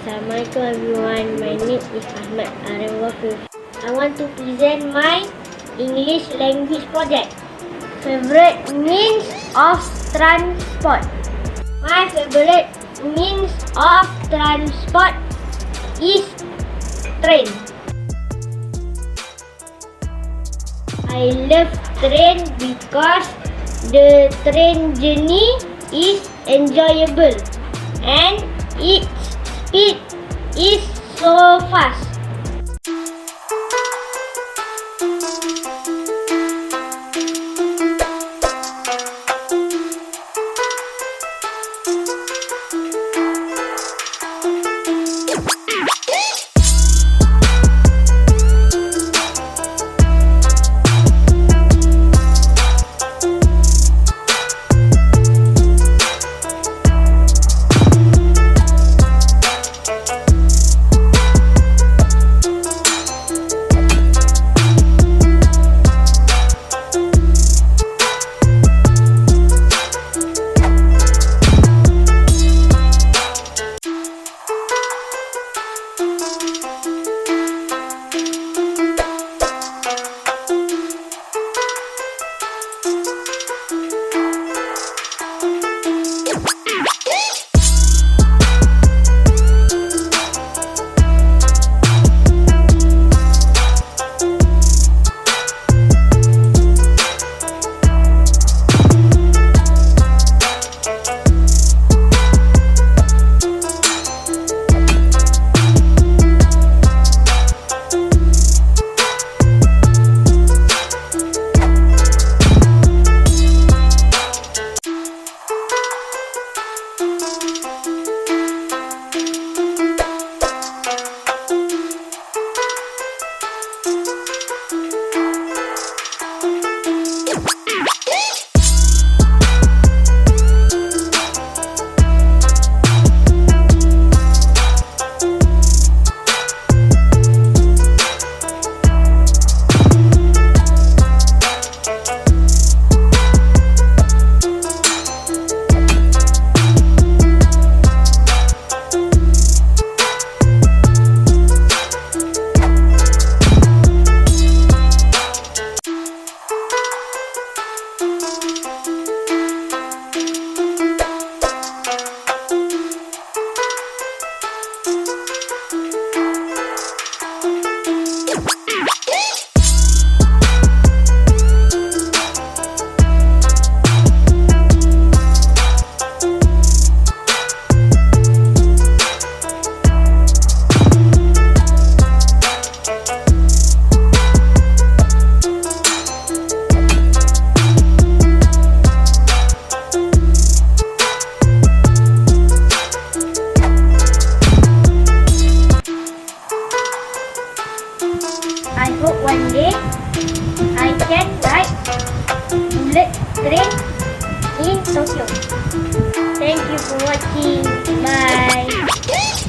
Assalamualaikum everyone, my name is Ahmad Arif Wafif. I want to present my English language project. Favorite means of transport. My favorite means of transport is train. I love train because the train journey is enjoyable and its speed is so fast. I hope one day I can ride bullet train in Tokyo. Thank you for watching. Bye.